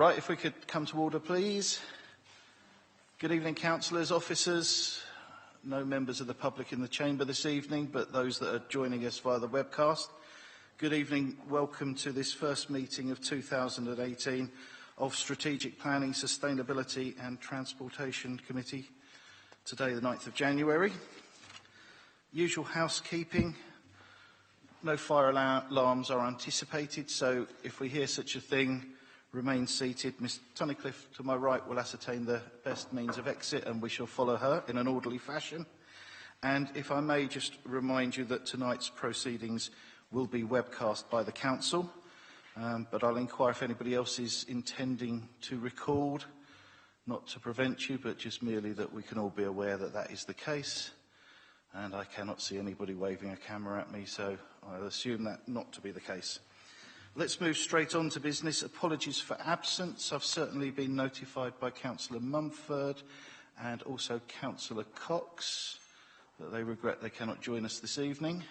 Right, if we could come to order, please. Good evening, councillors, officers. No members of the public in the chamber this evening, but those that are joining us via the webcast. Good evening. Welcome to this first meeting of 2018 of Strategic Planning, Sustainability and Transportation Committee. Today, the 9th of January. Usual housekeeping. No fire alarms are anticipated, so if we hear such a thing, remain seated. Miss Tunnicliffe, to my right, will ascertain the best means of exit, and we shall follow her in an orderly fashion. And if I may just remind you that tonight's proceedings will be webcast by the Council, but I'll inquire if anybody else is intending to record, not to prevent you, but just merely that we can all be aware that that is the case. And I cannot see anybody waving a camera at me, so I'll assume that not to be the case. Let's move straight on to business. Apologies for absence. I've certainly been notified by Councillor Mumford and also Councillor Cox that they regret they cannot join us this evening.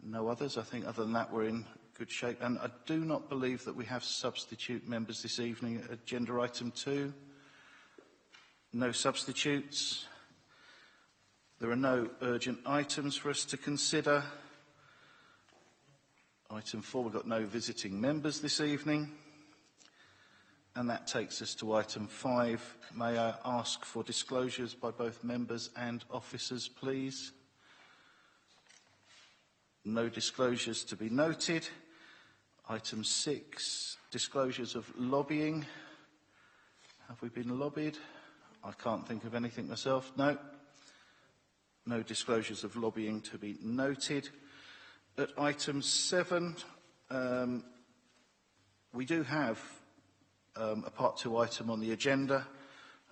No others. I think other than that we're in good shape. And I do not believe that we have substitute members this evening at agenda item 2. No substitutes. There are no urgent items for us to consider. Item 4, we've got no visiting members this evening. And that takes us to item 5. May I ask for disclosures by both members and officers, please? No disclosures to be noted. Item 6, disclosures of lobbying. Have we been lobbied? I can't think of anything myself. No. No disclosures of lobbying to be noted. At item 7, we do have a part 2 item on the agenda,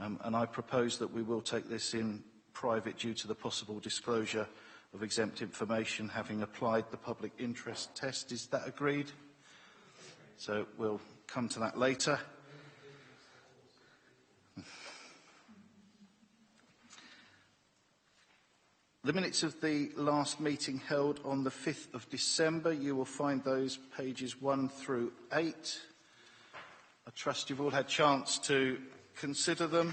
and I propose that we will take this in private due to the possible disclosure of exempt information having applied the public interest test. Is that agreed? So we'll come to that later. The minutes of the last meeting held on the 5th of December, you will find those pages 1 through 8. I trust you've all had a chance to consider them.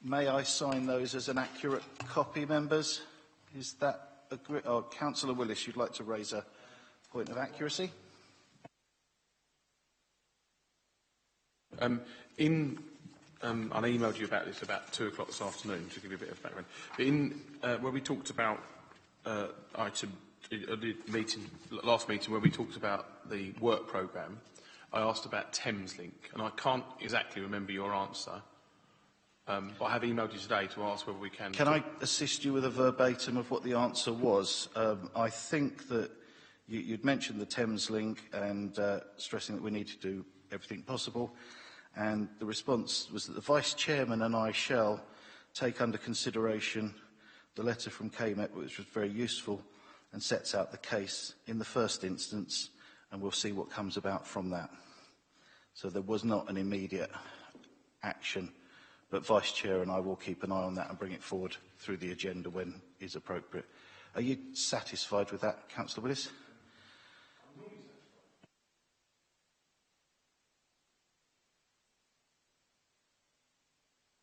May I sign those as an accurate copy, members? Is that agreed? Oh, Councillor Willis, you'd like to raise a point of accuracy? I emailed you about this about 2 o'clock this afternoon to give you a bit of background. But when we talked about last meeting, where we talked about the work programme, I asked about Thameslink, and I can't exactly remember your answer. But I have emailed you today to ask whether we can. Can I assist you with a verbatim of what the answer was? I think that you'd mentioned the Thameslink and stressing that we need to do everything possible. And the response was that the Vice-Chairman and I shall take under consideration the letter from KMET, which was very useful and sets out the case in the first instance, and we'll see what comes about from that. So there was not an immediate action, but Vice-Chair and I will keep an eye on that and bring it forward through the agenda when is appropriate. Are you satisfied with that, Councillor Willis?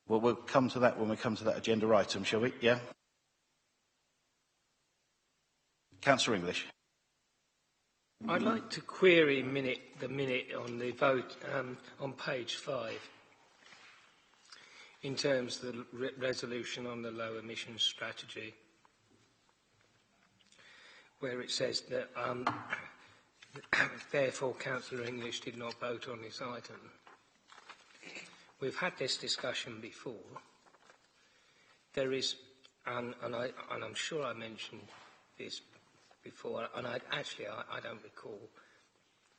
Well, we'll come to that when we come to that agenda item, shall we? Yeah? Councillor English. I'd like to query the minute on the vote on page 5 in terms of the resolution on the low emissions strategy, where it says that therefore Councillor English did not vote on this item. We've had this discussion before. There is, and I'm sure I mentioned this before, and I don't recall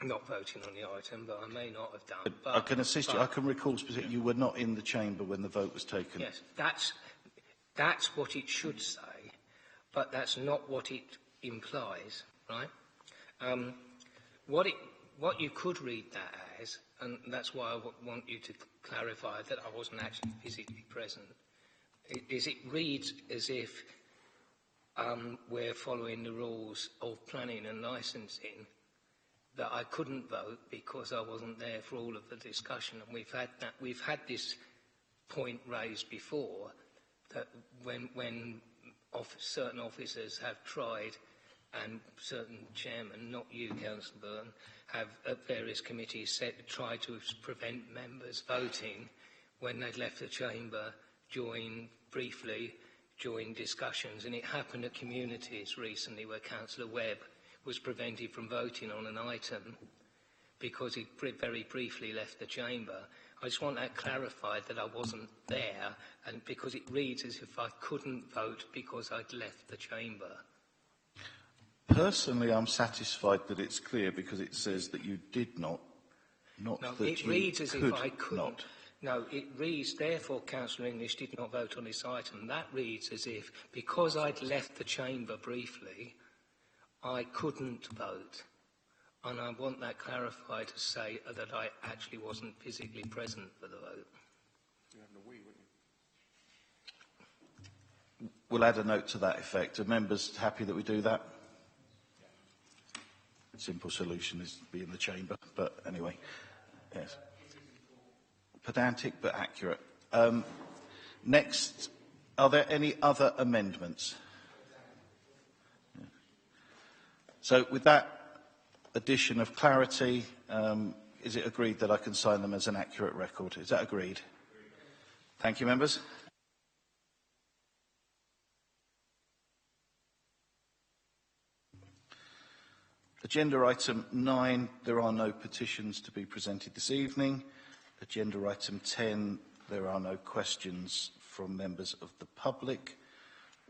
not voting on the item, but I may not have done. But I can assist you. I can recall specifically you were not in the chamber when the vote was taken. Yes, that's what it should say, but that's not what it implies, right? What you could read that as, and that's why I want you to clarify that I wasn't actually physically present, is it reads as if we're following the rules of planning and licensing that I couldn't vote because I wasn't there for all of the discussion, and we've had this point raised before, that when certain officers have tried, and certain chairmen, not you, Councillor Byrne, have at various committees tried to prevent members voting when they'd left the chamber briefly during discussions, and it happened at communities recently where Councillor Webb was prevented from voting on an item because he very briefly left the chamber. I just want that clarified, that I wasn't there, and because it reads as if I couldn't vote because I'd left the chamber. Personally, I'm satisfied that it's clear because it says that you did not No, that it you reads as if I couldn't. not. No, it reads, therefore Councillor English did not vote on this item. That reads as if, because I'd left the chamber briefly, I couldn't vote. And I want that clarified to say that I actually wasn't physically present for the vote. You're having a wee, wouldn't you? We'll add a note to that effect. Are members happy that we do that? Simple solution is to be in the chamber, but anyway, yes. Pedantic but accurate. Next, are there any other amendments? Yeah. So with that addition of clarity, is it agreed that I can sign them as an accurate record? Is that agreed? Thank you, members. Agenda item 9, there are no petitions to be presented this evening. Agenda item 10, there are no questions from members of the public.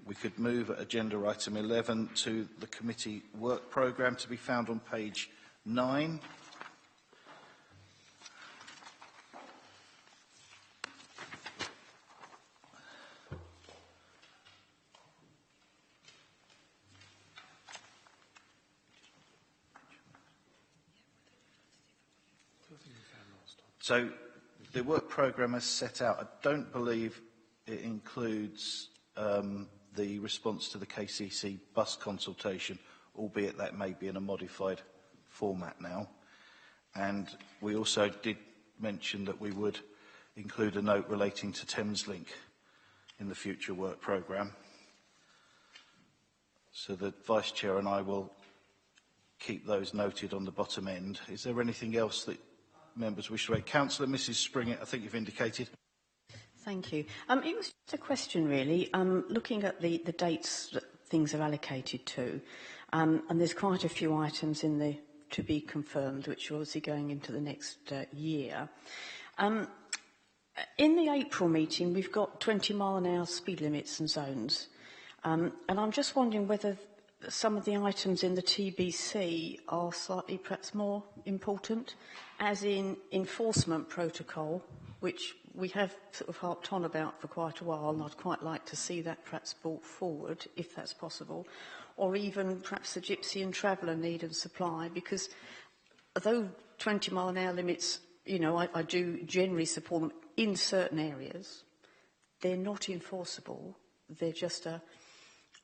We could move at agenda item 11 to the committee work programme, to be found on page 9. So the work programme is set out. I don't believe it includes the response to the KCC bus consultation, albeit that may be in a modified format now. And we also did mention that we would include a note relating to Thameslink in the future work programme. So the Vice Chair and I will keep those noted on the bottom end. Is there anything else that members wish to raise? Councillor Mrs Springett, I think you've indicated. Thank you. It was just a question, really, looking at the dates that things are allocated to, and there's quite a few items in the to be confirmed, which are obviously going into the next year. In the April meeting, we've got 20-mile-an-hour speed limits and zones, and I'm just wondering whether some of the items in the TBC are slightly perhaps more important, as in enforcement protocol, which we have sort of harped on about for quite a while, and I'd quite like to see that perhaps brought forward, if that's possible, or even perhaps the gypsy and traveller need and supply, because although 20-mile-an-hour limits, you know, I do generally support them in certain areas, they're not enforceable. They're just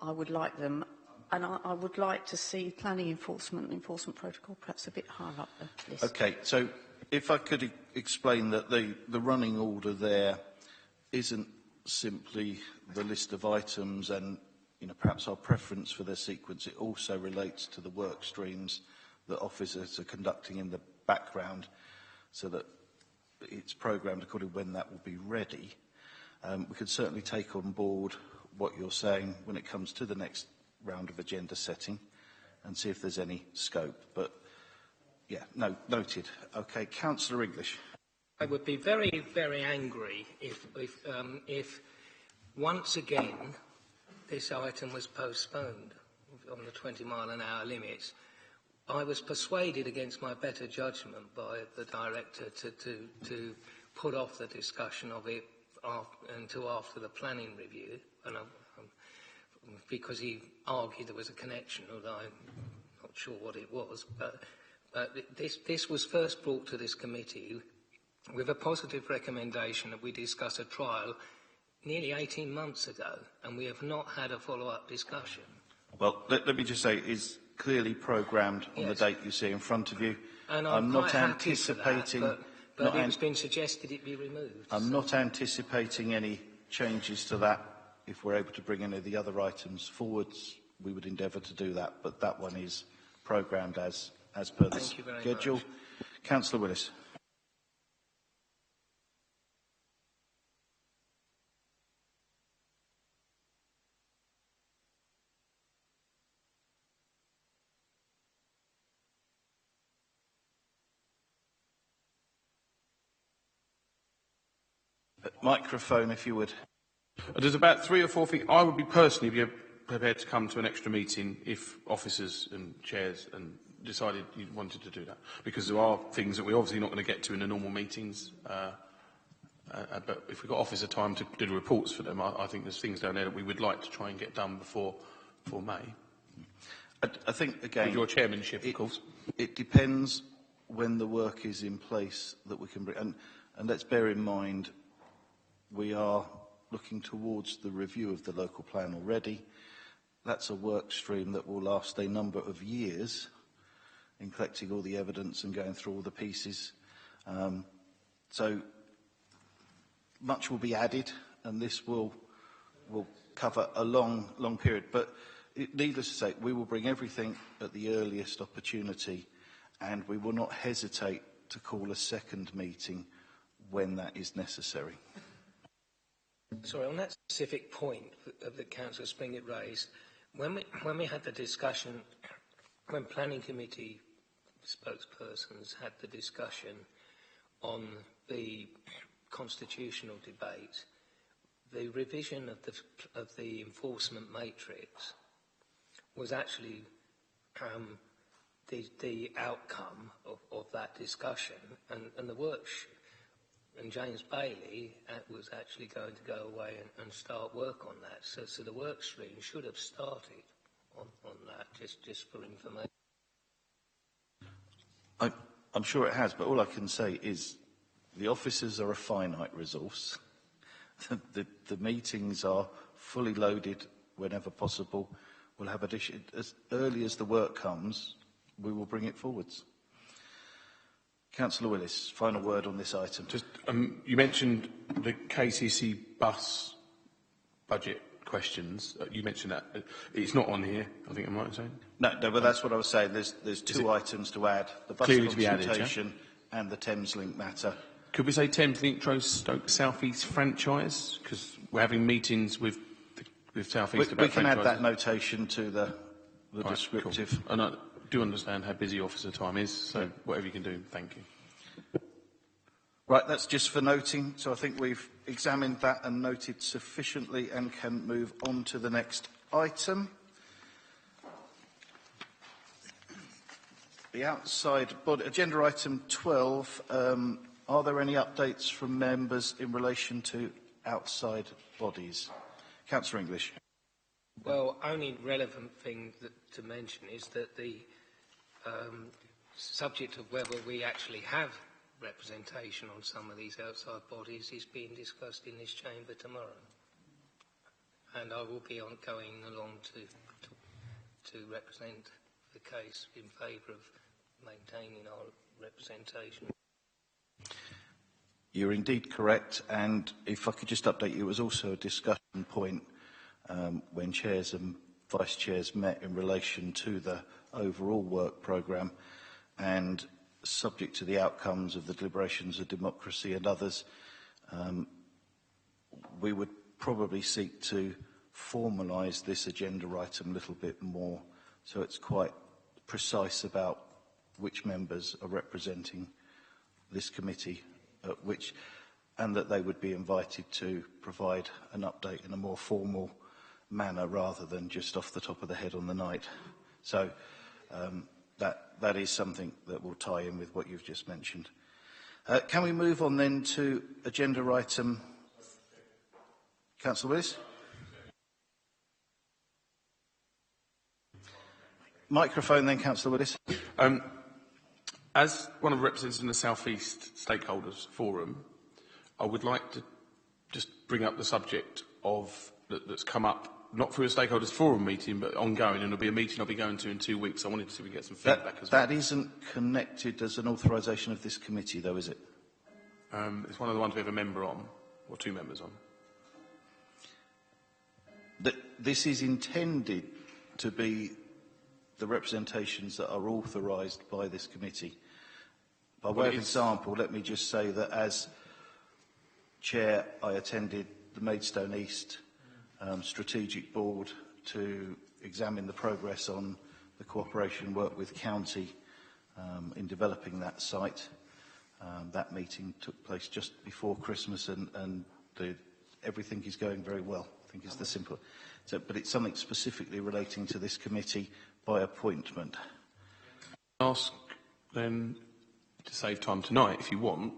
I would like them. And I would like to see planning enforcement protocol perhaps a bit higher up the list. Okay, so if I could explain that the running order there isn't simply the list of items and, you know, perhaps our preference for their sequence. It also relates to the work streams that officers are conducting in the background, so that it's programmed according to when that will be ready. We could certainly take on board what you're saying when it comes to the next round of agenda setting and see if there's any scope. But, yeah, no, noted. Okay, Councillor English. I would be very, very angry if once again this item was postponed on the 20-mile-an-hour limits. I was persuaded against my better judgment by the director to put off the discussion of it until after the planning review, and because he argued there was a connection, although I'm not sure what it was. But this was first brought to this committee with a positive recommendation that we discuss a trial nearly 18 months ago, and we have not had a follow-up discussion. Well, let me just say, is clearly programmed on the date you see in front of you. And I'm not quite happy for anticipating. that, but it's been suggested it be removed. I'm not anticipating any changes to that. If we're able to bring any of the other items forwards, we would endeavour to do that. But that one is programmed as per the schedule. Councillor Willis. Microphone, if you would. There's about 3 or 4 things. I would be personally be prepared to come to an extra meeting if officers and chairs decided you wanted to do that, because there are things that we're obviously not going to get to in the normal meetings. But if we've got officer time to do the reports for them, I think there's things down there that we would like to try and get done before May. I think, again, with your chairmanship, of course. It depends when the work is in place that we can bring. And let's bear in mind, we are looking towards the review of the local plan already. That's a work stream that will last a number of years in collecting all the evidence and going through all the pieces. So much will be added, and this will cover a long period. But needless to say, we will bring everything at the earliest opportunity, and we will not hesitate to call a second meeting when that is necessary. Sorry, on that specific point that Councillor Springett raised, when we had the discussion, when Planning Committee spokespersons had the discussion on the constitutional debate, the revision of the enforcement matrix was actually the outcome of that discussion, and the work. And James Bailey was actually going to go away and start work on that. So the work stream should have started on that, just for information. I'm sure it has, but all I can say is the officers are a finite resource. The meetings are fully loaded whenever possible. We'll have addition as early as the work comes. We will bring it forwards. Councillor Willis, final word on this item. Just, you mentioned the KCC bus budget questions. You mentioned that. It's not on here, I think I'm right in saying. No, but that's what I was saying. There's two items to add. The bus consultation and the Thameslink matter. Could we say Thameslink Stoke South East franchise? Because we're having meetings with South East about we can franchises. add that notation to the descriptive. Cool. And I do understand how busy officer time is, so whatever you can do, thank you. Right, that's just for noting. So I think we've examined that and noted sufficiently and can move on to the next item. The outside body, agenda item 12. Are there any updates from members in relation to outside bodies? Councillor English. Well, only relevant thing to mention is that the subject of whether we actually have representation on some of these outside bodies is being discussed in this chamber tomorrow, and I will be going along to represent the case in favour of maintaining our representation. You're indeed correct, and if I could just update you, it was also a discussion point when chairs and vice chairs met in relation to the overall work programme, and subject to the outcomes of the deliberations of democracy and others, we would probably seek to formalise this agenda item a little bit more, so it's quite precise about which members are representing this committee, and that they would be invited to provide an update in a more formal manner rather than just off the top of the head on the night. So that is something that will tie in with what you've just mentioned. Can we move on then to agenda item? Councillor Willis? Microphone then, Councillor Willis. As one of the representatives in the South East Stakeholders Forum, I would like to just bring up the subject of that's come up not through a stakeholders forum meeting, but ongoing, and it'll be a meeting I'll be going to in 2 weeks. I wanted to see if we get some feedback as well. That isn't connected as an authorisation of this committee, though, is it? It's one of the ones we have a member on, or 2 members on. This is intended to be the representations that are authorised by this committee. By way of example, let me just say that as Chair, I attended the Maidstone East Strategic Board to examine the progress on the cooperation work with County in developing that site. That meeting took place just before Christmas, and everything is going very well. I think is the simple. So, but it's something specifically relating to this committee by appointment. Ask then, to save time tonight, if you want,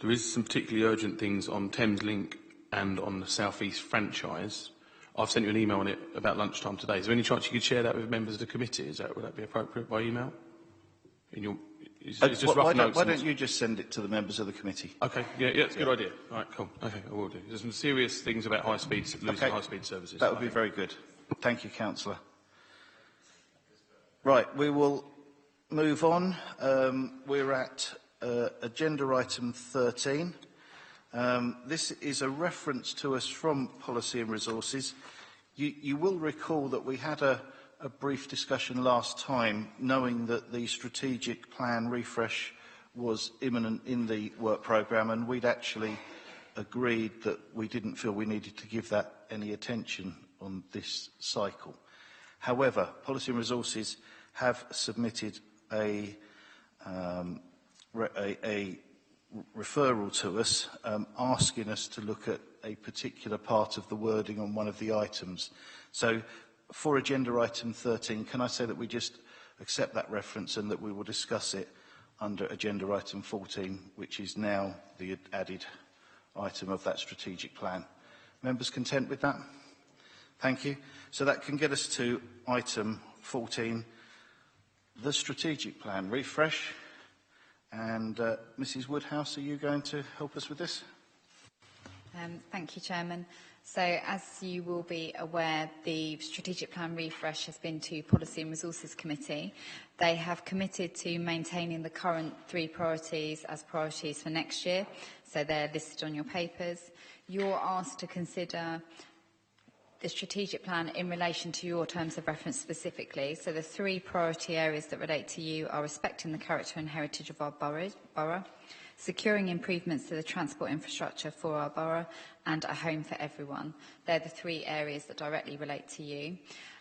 there is some particularly urgent things on Thames Link and on the South East franchise. I've sent you an email on it about lunchtime today. Is there any chance you could share that with members of the committee? Would that be appropriate by email? Why don't you just send it to the members of the committee? Okay, yeah, it's a good idea. All right, cool. Okay, I will do. There's some serious things about losing high-speed services. That would be very good. Thank you, Councillor. Right, we will move on. We're at agenda item 13. This is a reference to us from Policy and Resources. You will recall that we had a brief discussion last time, knowing that the strategic plan refresh was imminent in the work programme, and we'd actually agreed that we didn't feel we needed to give that any attention on this cycle. However, Policy and Resources have submitted a referral to us asking us to look at a particular part of the wording on one of the items. So, for agenda item 13, can I say that we just accept that reference and that we will discuss it under agenda item 14, which is now the added item of that strategic plan? Members content with that? Thank you. So that can get us to item 14, the strategic plan refresh. And Mrs. Woodhouse, are you going to help us with this? Thank you, Chairman. So, as you will be aware, the strategic plan refresh has been to Policy and Resources Committee. They have committed to maintaining the current 3 priorities as priorities for next year. So they're listed on your papers. You're asked to consider the strategic plan in relation to your terms of reference specifically. So the 3 priority areas that relate to you are respecting the character and heritage of our borough, securing improvements to the transport infrastructure for our borough, and a home for everyone. They're the 3 areas that directly relate to you.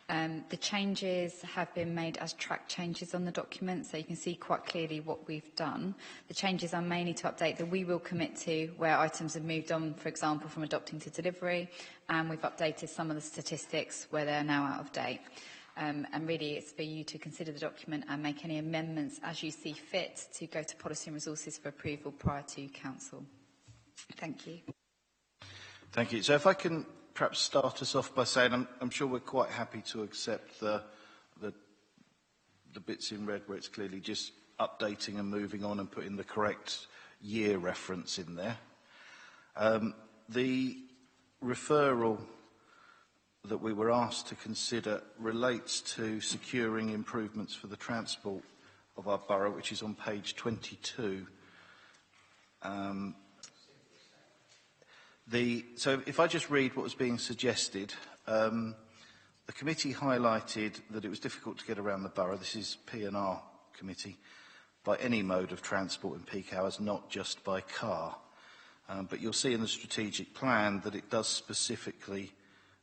The changes have been made as track changes on the document, so you can see quite clearly what we've done. The changes are mainly to update that we will commit to where items have moved on, for example, from adopting to delivery, and we've updated some of the statistics where they're now out of date. And really it's for you to consider the document and make any amendments as you see fit to go to Policy and Resources for approval prior to Council. Thank you. Thank you. So if I can perhaps start us off by saying I'm sure we're quite happy to accept the bits in red where it's clearly just updating and moving on and putting the correct year reference in there. The referral that we were asked to consider relates to securing improvements for the transport of our borough, which is on page 22. So if I just read what was being suggested, the committee highlighted that it was difficult to get around the borough. This is P&R committee, by any mode of transport in peak hours, not just by car. But you'll see in the strategic plan that it does specifically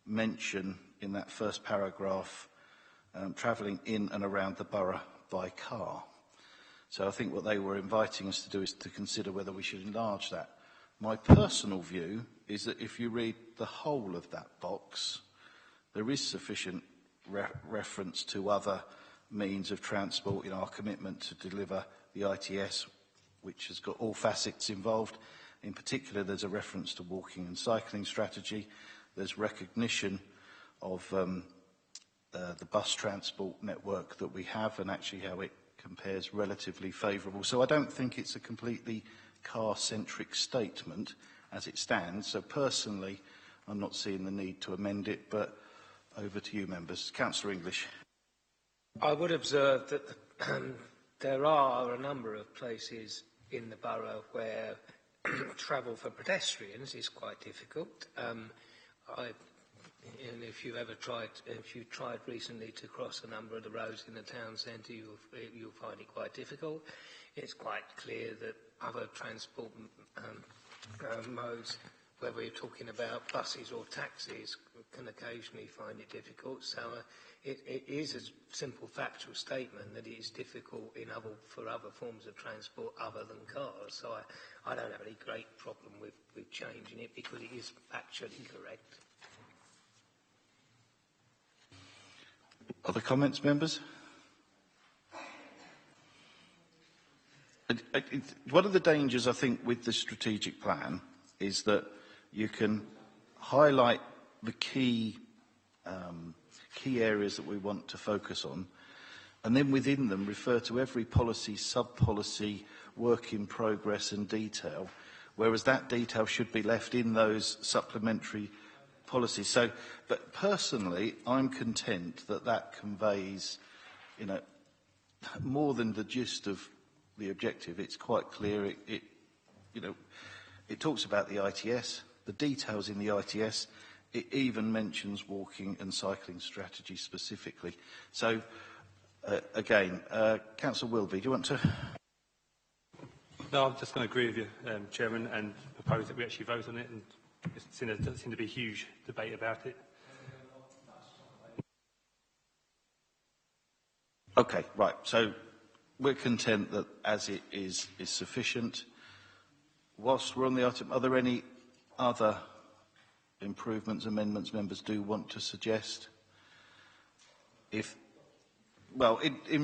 mention in that first paragraph travelling in and around the borough by car. So I think what they were inviting us to do is to consider whether we should enlarge that. My personal view is that if you read the whole of that box, there is sufficient reference to other means of transport in our commitment to deliver the ITS, which has got all facets involved. In particular, there's a reference to walking and cycling strategy. There's recognition of the bus transport network that we have and actually how it compares relatively favourable. So I don't think it's a completely car-centric statement as it stands. So personally, I'm not seeing the need to amend it, but Over to you, members. Councillor English. I would observe that there are a number of places in the borough where travel for pedestrians is quite difficult. And if you tried recently to cross a number of the roads in the town centre, you'll find it quite difficult. It's quite clear that other transport modes, whether we're talking about buses or taxis, can occasionally find it difficult. So it is a simple factual statement that it is difficult for other forms of transport other than cars. So I don't have any great problem with changing it because it is factually correct. Other comments, members? One of the dangers, I think, with the strategic plan is that you can highlight the key areas that we want to focus on, and then within them refer to every policy, sub-policy, work in progress and detail, whereas that detail should be left in those supplementary policies. So, but personally, I'm content that that conveys, more than the gist of the objective. It's quite clear. It talks about the ITS, the details in the ITS. It even mentions walking and cycling strategy specifically. So, again, Councillor Wilby, do you want to? No, I'm just going to agree with you, Chairman, and propose that we actually vote on it. And there doesn't seem to be a huge debate about it. Okay, right. So we're content that as it is sufficient. Whilst we're on the item, are there any other improvements, amendments members do want to suggest? In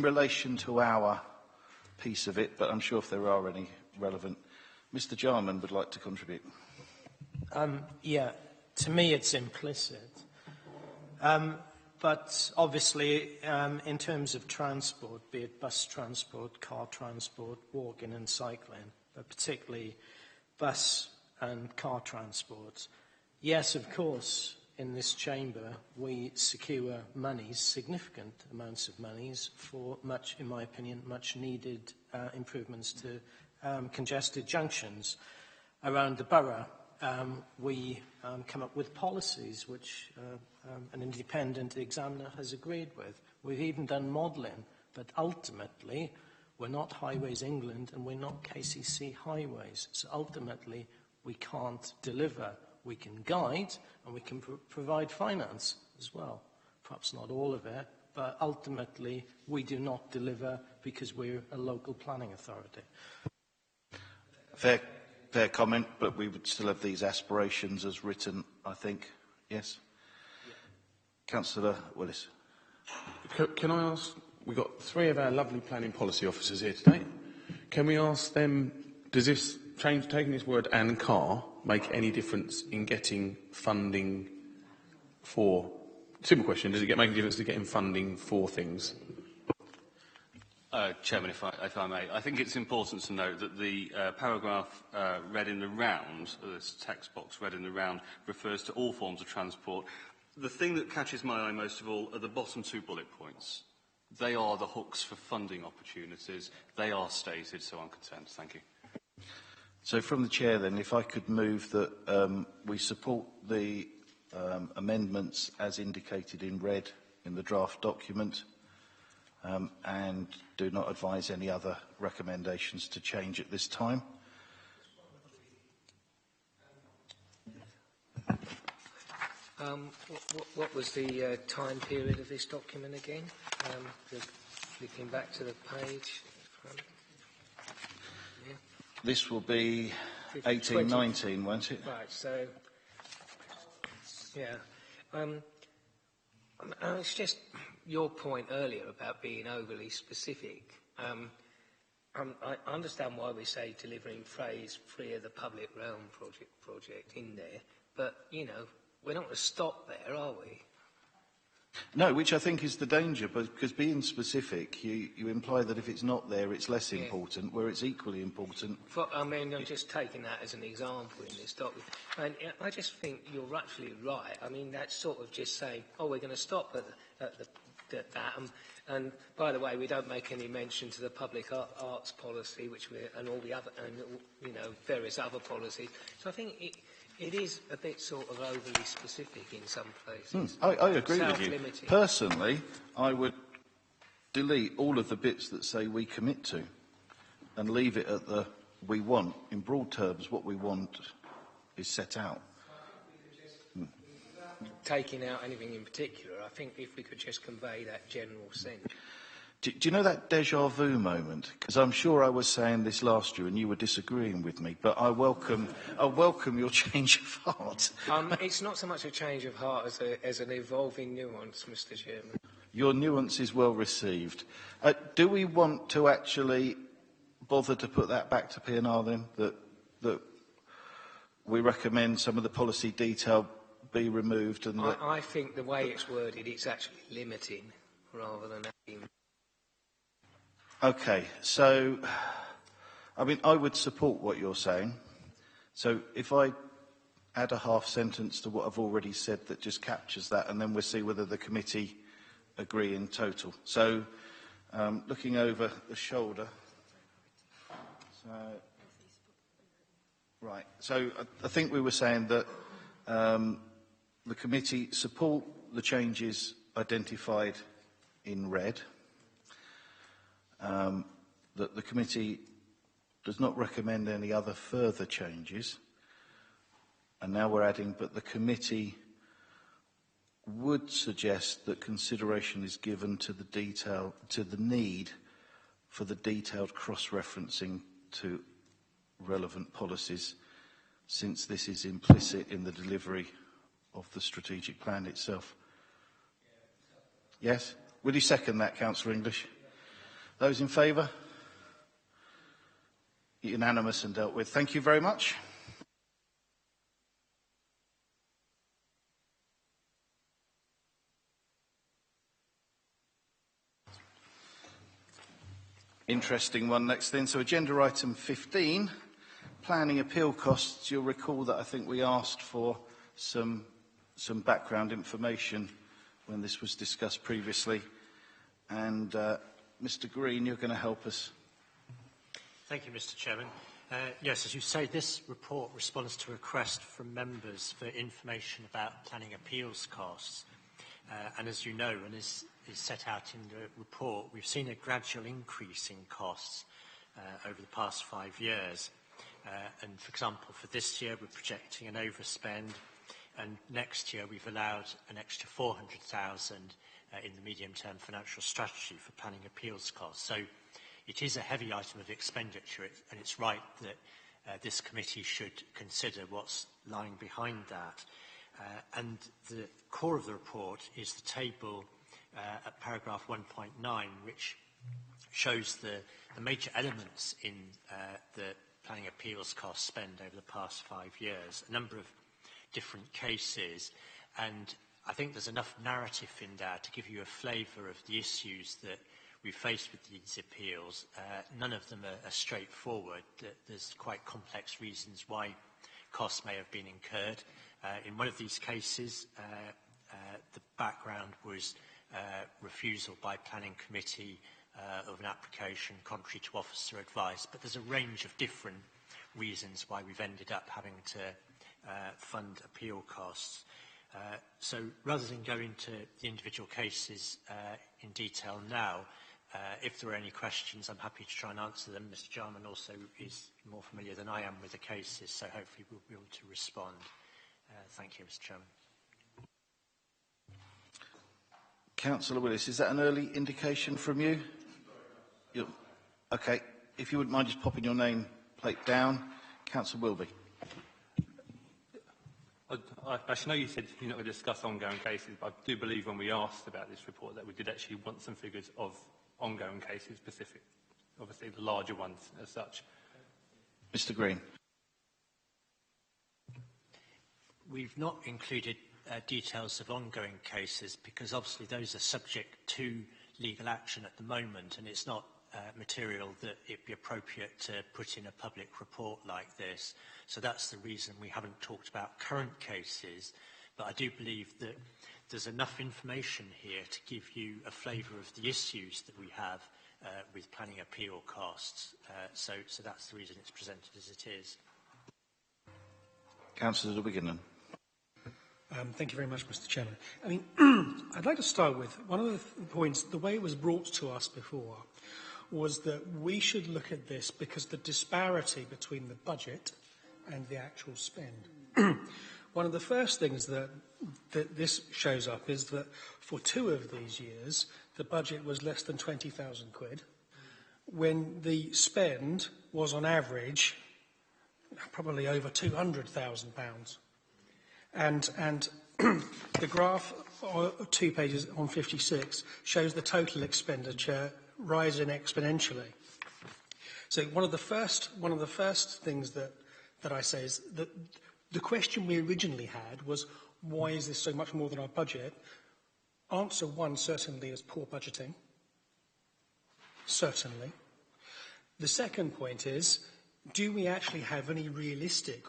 relation to our piece of it, but I'm sure if there are any relevant. Mr. Jarman would like to contribute. Yeah, to me it's implicit. But obviously, in terms of transport, be it bus transport, car transport, walking and cycling, but particularly bus and car transport, yes, of course, in this chamber, we secure monies, significant amounts of monies, for much, in my opinion, much needed improvements to congested junctions around the borough. We come up with policies which an independent examiner has agreed with. We've even done modelling, but ultimately we're not Highways England and we're not KCC Highways. So ultimately we can't deliver. We can guide and we can provide finance as well. Perhaps not all of it, but ultimately we do not deliver because we're a local planning authority. Fair comment, but we would still have these aspirations as written, I think. Yes? Yeah. Councillor Willis. Can I ask, we've got three of our lovely planning policy officers here today. Can we ask them, does this change, taking this word "and car", make any difference in getting funding for, simple question, does it make a difference to getting funding for things? Chairman, if I may, I think it's important to note that the paragraph read in the round, this text box read in the round, refers to all forms of transport. The thing that catches my eye most of all are the bottom two bullet points. They are the hooks for funding opportunities. They are stated, so I'm content. Thank you. So from the Chair then, if I could move that we support the amendments as indicated in red in the draft document, and do not advise any other recommendations to change at this time. What was the time period of this document again? Flipping back to the page. Yeah. This will be 1819, won't it? Right, so, yeah. It's just your point earlier about being overly specific. I understand why we say delivering phrase free of the public realm project in there, but, we're not going to stop there, are we? No, which I think is the danger, because being specific, you imply that if it's not there, it's less important, where it's equally important. I'm just taking that as an example in this document. And I just think you're absolutely right. I mean, that's sort of just saying, oh, we're going to stop at that. And by the way, we don't make any mention to the public arts policy, and all the other, and various other policies. So I think it is a bit sort of overly specific in some places. I agree with you. Personally, I would delete all of the bits that say we commit to and leave it at the we want. In broad terms, what we want is set out. Taking out anything in particular, I think if we could just convey that general sense. Do you know that déjà vu moment? Because I'm sure I was saying this last year and you were disagreeing with me, but I welcome your change of heart. It's not so much a change of heart as an evolving nuance, Mr. Chairman. Your nuance is well received. Do we want to actually bother to put that back to P&R then? That we recommend some of the policy detail be removed? And I think the way it's worded, it's actually limiting rather than adding. Okay, so, I mean, I would support what you're saying. So if I add a half sentence to what I've already said that just captures that, and then we'll see whether the committee agree in total. So, looking over the shoulder. So I think we were saying that the committee support the changes identified in red. That the committee does not recommend any other further changes. And now we're adding, but the committee would suggest that consideration is given to the need for the detailed cross-referencing to relevant policies, since this is implicit in the delivery of the strategic plan itself. Yes? Would you second that, Councillor English? Those in favour? Unanimous and dealt with. Thank you very much. Interesting one next then. So agenda item 15, planning appeal costs. You'll recall that I think we asked for some background information when this was discussed previously. And Mr. Green, you're going to help us. Thank you, Mr. Chairman. Yes, as you say, this report responds to a request from members for information about planning appeals costs. And as you know, and is set out in the report, we've seen a gradual increase in costs over the past 5 years. And for example, for this year, we're projecting an overspend, and next year we've allowed an extra 400,000 in the medium-term financial strategy for planning appeals costs. So it is a heavy item of expenditure, and it's right that this committee should consider what's lying behind that. And the core of the report is the table at paragraph 1.9, which shows the major elements in the planning appeals cost spend over the past 5 years, a number of different cases, and I think there's enough narrative in there to give you a flavour of the issues that we face with these appeals. None of them are straightforward. There's quite complex reasons why costs may have been incurred. In one of these cases, the background was refusal by planning committee of an application contrary to officer advice, but there's a range of different reasons why we've ended up having to fund appeal costs. So rather than go into the individual cases in detail now, if there are any questions, I'm happy to try and answer them. Mr. Jarman also is more familiar than I am with the cases, so hopefully we'll be able to respond. Thank you, Mr. Chairman. Councillor Willis, is that an early indication from you? Okay, if you wouldn't mind just popping your name plate down. Councillor Wilby. I know you said you're not going to discuss ongoing cases, but I do believe when we asked about this report that we did actually want some figures of ongoing cases specific, obviously the larger ones as such. Mr. Green. We've not included details of ongoing cases, because obviously those are subject to legal action at the moment, and it's not material that it'd be appropriate to put in a public report like this. So that's the reason we haven't talked about current cases. But I do believe that there's enough information here to give you a flavour of the issues that we have with planning appeal costs. So that's the reason it's presented as it is. Councillor Wigginen. Thank you very much, Mr. Chairman. I mean, I'd like to start with one of the points. The way it was brought to us before was that we should look at this because the disparity between the budget and the actual spend. One of the first things that this shows up is that for 2 of these years, the budget was less than 20,000 quid, when the spend was on average probably over £200,000. And the graph, 2 pages on 56, shows the total expenditure rising exponentially. So one of the first things that I say is that the question we originally had was, why is this so much more than our budget? Answer 1 certainly is poor budgeting. Certainly. The second point is, do we actually have any realistic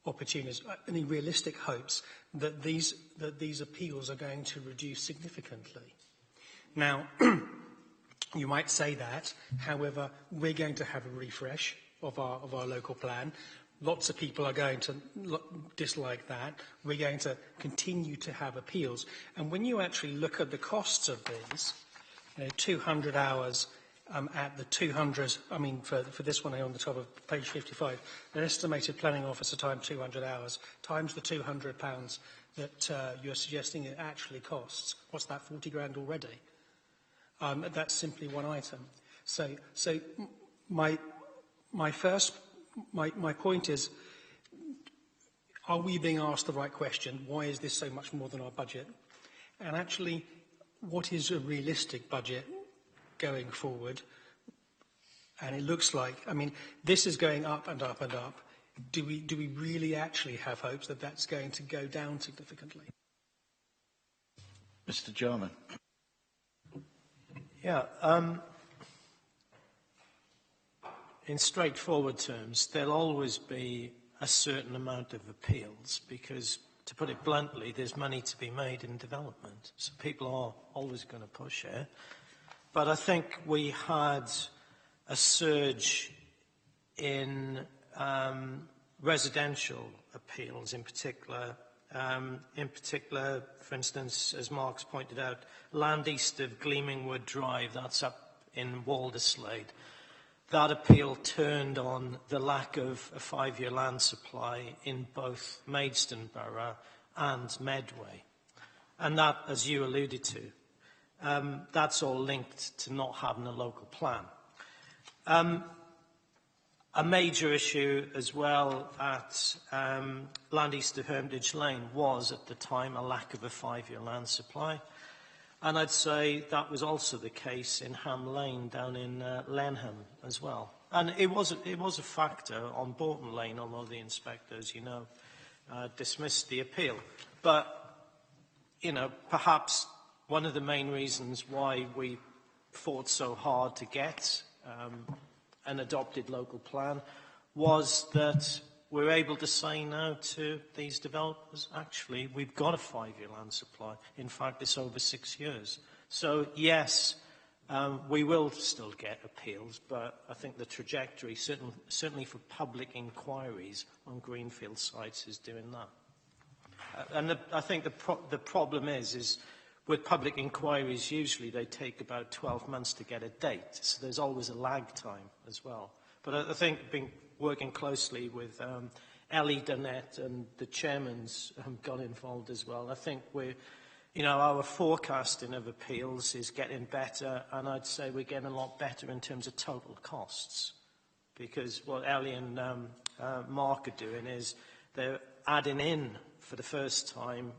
opportunities, any realistic hopes that these appeals are going to reduce significantly? Now, you might say that, however, we're going to have a refresh of our local plan. Lots of people are going to dislike that. We're going to continue to have appeals. And when you actually look at the costs of these, 200 hours at the 200, I mean, for this one on the top of page 55, an estimated planning officer time 200 hours times the £200 that you're suggesting it actually costs. What's that, 40 grand already? That's simply one item. So my point is, are we being asked the right question? Why is this so much more than our budget? And actually, what is a realistic budget going forward? And it looks like, I mean, this is going up and up and up. Do we really actually have hopes that that's going to go down significantly? Mr. Jarman. Yeah. In straightforward terms, there'll always be a certain amount of appeals because, to put it bluntly, there's money to be made in development. So people are always going to push it. But I think we had a surge in residential appeals in particular. For instance, as Mark's pointed out, land east of Gleamingwood Drive, that's up in Walderslade. That appeal turned on the lack of a 5-year land supply in both Maidstone Borough and Medway. And that, as you alluded to, that's all linked to not having a local plan. A major issue as well at land east of Hermitage Lane was, at the time, a lack of a 5-year land supply. And I'd say that was also the case in Ham Lane down in Lenham as well. And it was a factor on Borton Lane, although the inspectors, dismissed the appeal. But, perhaps one of the main reasons why we fought so hard to get an adopted local plan was that we're able to say now to these developers, actually, we've got a 5-year land supply. In fact, it's over 6 years. So, yes, we will still get appeals, but I think the trajectory, certainly for public inquiries on greenfield sites, is doing that. And I think the problem is with public inquiries, usually they take about 12 months to get a date. So there's always a lag time as well. But I think being working closely with Ellie Donnett and the chairman's got involved as well. I think our forecasting of appeals is getting better, and I'd say we're getting a lot better in terms of total costs. Because what Ellie and Mark are doing is they're adding in, for the first time,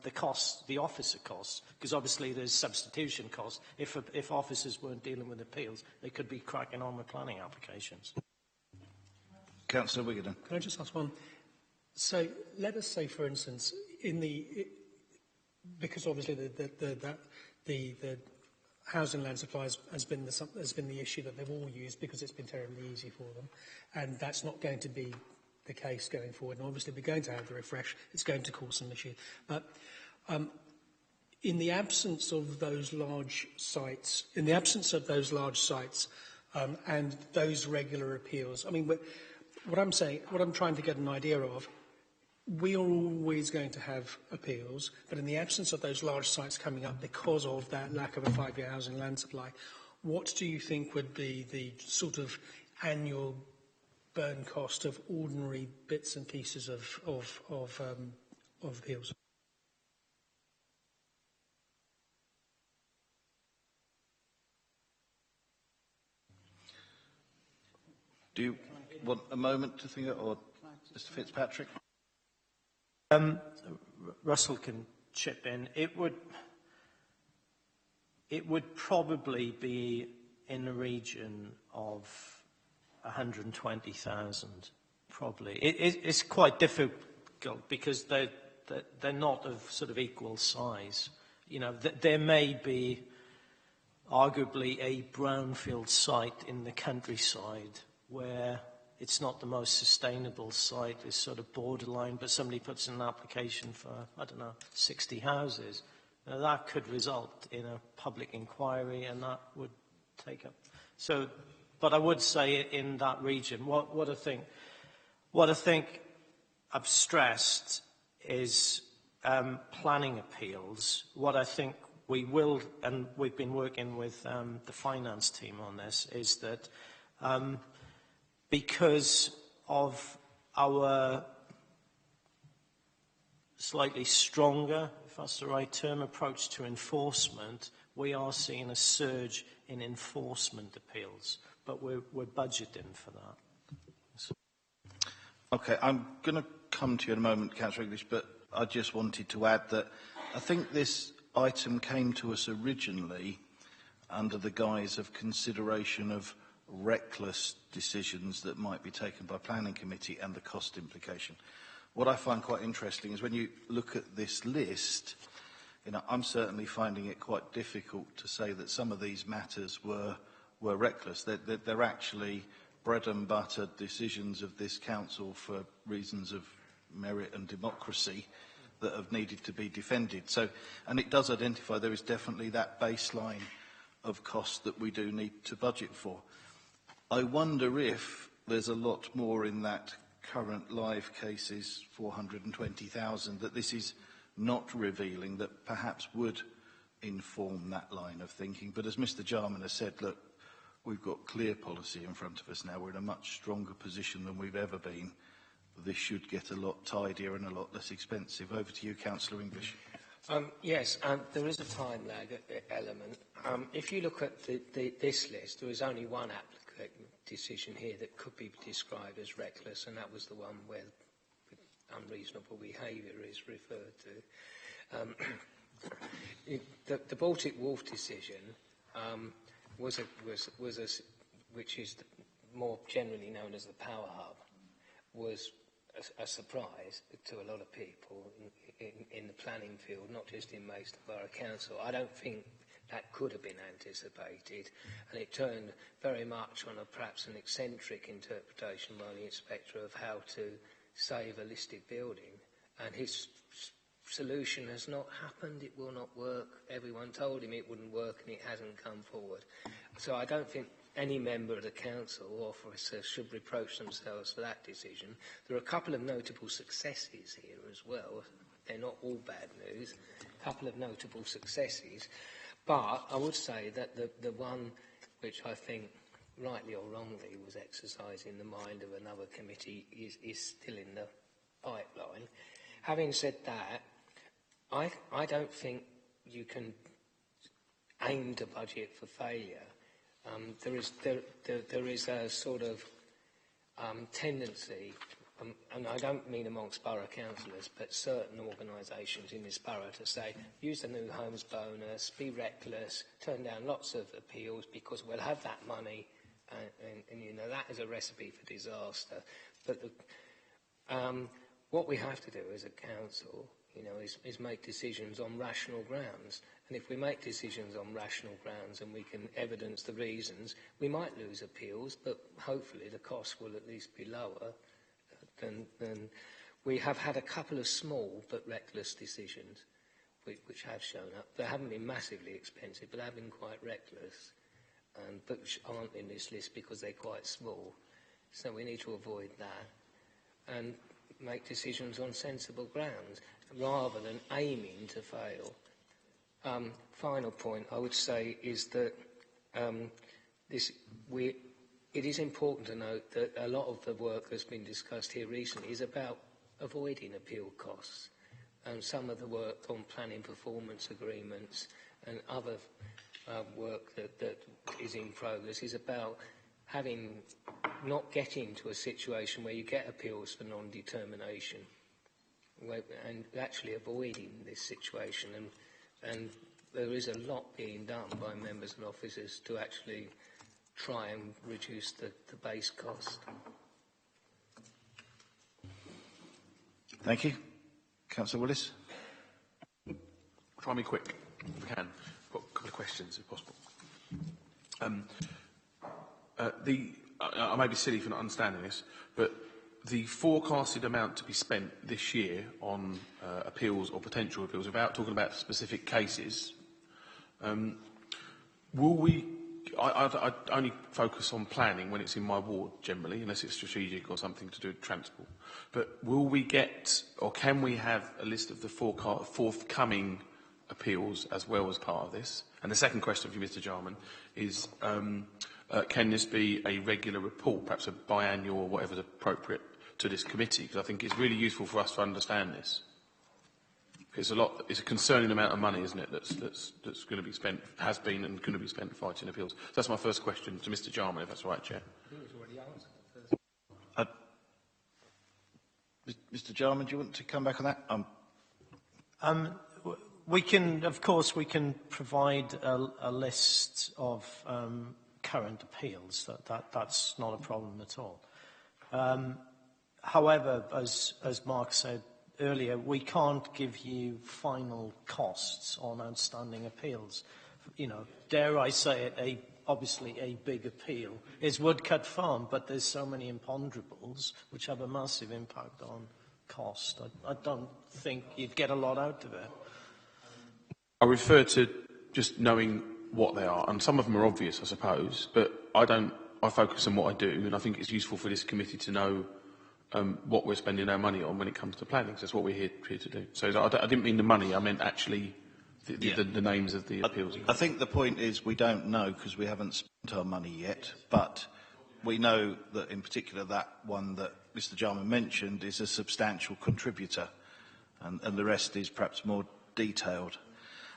the officer costs, because obviously there's substitution costs. If officers weren't dealing with appeals, they could be cracking on with planning applications. Councillor Wiggenden. Can I just ask one? So let us say, for instance, because obviously the housing land supplies has been the issue that they've all used because it's been terribly easy for them, and that's not going to be the case going forward. And obviously, we're going to have the refresh. It's going to cause some issue, but in the absence of those large sites, and those regular appeals, I mean, what I'm trying to get an idea of. We are always going to have appeals, but in the absence of those large sites coming up because of that lack of a 5-year housing land supply, what do you think would be the sort of annual burn cost of ordinary bits and pieces of appeals? Do you want a moment to think, or Mr. Fitzpatrick? Russell can chip in. It would probably be in the region of 120,000, probably. It's quite difficult because they're not of sort of equal size. You know, there may be arguably a brownfield site in the countryside where it's not the most sustainable site, it's sort of borderline, but somebody puts in an application for, 60 houses. Now, that could result in a public inquiry, and that would take up. So, but I would say in that region, what I think I've stressed is planning appeals. What I think we will, and we've been working with the finance team on this, is that because of our slightly stronger, if that's the right term, approach to enforcement, we are seeing a surge in enforcement appeals, but we're budgeting for that. Okay, I'm going to come to you in a moment, Councillor English, but I just wanted to add that I think this item came to us originally under the guise of consideration of reckless decisions that might be taken by planning committee and the cost implication. What I find quite interesting is when you look at this list, I'm certainly finding it quite difficult to say that some of these matters were reckless. They're actually bread and butter decisions of this council for reasons of merit and democracy that have needed to be defended. So, and it does identify there is definitely that baseline of cost that we do need to budget for. I wonder if there's a lot more in that current live cases, 420,000, that this is not revealing that perhaps would inform that line of thinking. But as Mr. Jarman has said, look, we've got clear policy in front of us now. We're in a much stronger position than we've ever been. This should get a lot tidier and a lot less expensive. Over to you, Councillor English. Yes, there is a time lag element. If you look at this list, there is only one decision here that could be described as reckless, and that was the one where unreasonable behaviour is referred to. The Baltic Wharf decision which is more generally known as the Power Hub, was a surprise to a lot of people in the planning field, not just in Maidstone Borough Council. I don't think that could have been anticipated, and it turned very much on perhaps an eccentric interpretation by the inspector of how to save a listed building, and his solution has not happened. It will not work. Everyone told him it wouldn't work, and it hasn't come forward. So I don't think any member of the council or officer should reproach themselves for that decision. There are a couple of notable successes here as well. They're not all bad news. A couple of notable successes. But I would say that the one which I think, rightly or wrongly, was exercised in the mind of another committee is still in the pipeline. Having said that, I don't think you can aim to budget for failure. There is a sort of tendency, and I don't mean amongst borough councillors, but certain organisations in this borough to say, use the new homes bonus, be reckless, turn down lots of appeals because we'll have that money, and you know, that is a recipe for disaster. But What we have to do as a council, is make decisions on rational grounds. And if we make decisions on rational grounds and we can evidence the reasons, we might lose appeals, but hopefully the costs will at least be lower than we have had a couple of small but reckless decisions which have shown up. They haven't been massively expensive, but they have been quite reckless, but which aren't in this list because they're quite small. So we need to avoid that and make decisions on sensible grounds rather than aiming to fail. Final point I would say is that it is important to note that a lot of the work that's been discussed here recently is about avoiding appeal costs. Some of the work on planning performance agreements and other work that is in progress is about not getting to a situation where you get appeals for non-determination and actually avoiding this situation. And there is a lot being done by members and officers to actually try and reduce the base cost. Thank you. Councillor Willis. Try me quick, if I can. I've got a couple of questions, if possible. I may be silly for not understanding this, but the forecasted amount to be spent this year on appeals or potential appeals, without talking about specific cases, will we... I only focus on planning when it's in my ward, generally, unless it's strategic or something to do with transport. But will we get, or can we have a list of the forthcoming appeals as well as part of this? And the second question for you, Mr. Jarman, is can this be a regular report, perhaps a biannual or whatever is appropriate to this committee? Because I think it's really useful for us to understand this. It's a concerning amount of money, isn't it, that's going to be spent, has been and going to be spent fighting appeals. So that's my first question to Mr. Jarman, if that's right, Chair. Mr. Jarman, do you want to come back on that? We can provide a list of current appeals. That's not a problem at all. However, as Mark said earlier, we can't give you final costs on outstanding appeals. Dare I say it, obviously a big appeal is Woodcut Farm, but there's so many imponderables which have a massive impact on cost. I don't think you'd get a lot out of it. I refer to just knowing what they are, and some of them are obvious, I suppose, but I focus on what I do, and I think it's useful for this committee to know what we're spending our money on when it comes to planning. So that's what we're here to do. So I didn't mean the money, I meant actually the names of the appeals. I think the point is we don't know because we haven't spent our money yet, but we know that in particular that one that Mr. Jarman mentioned is a substantial contributor, and the rest is perhaps more detailed.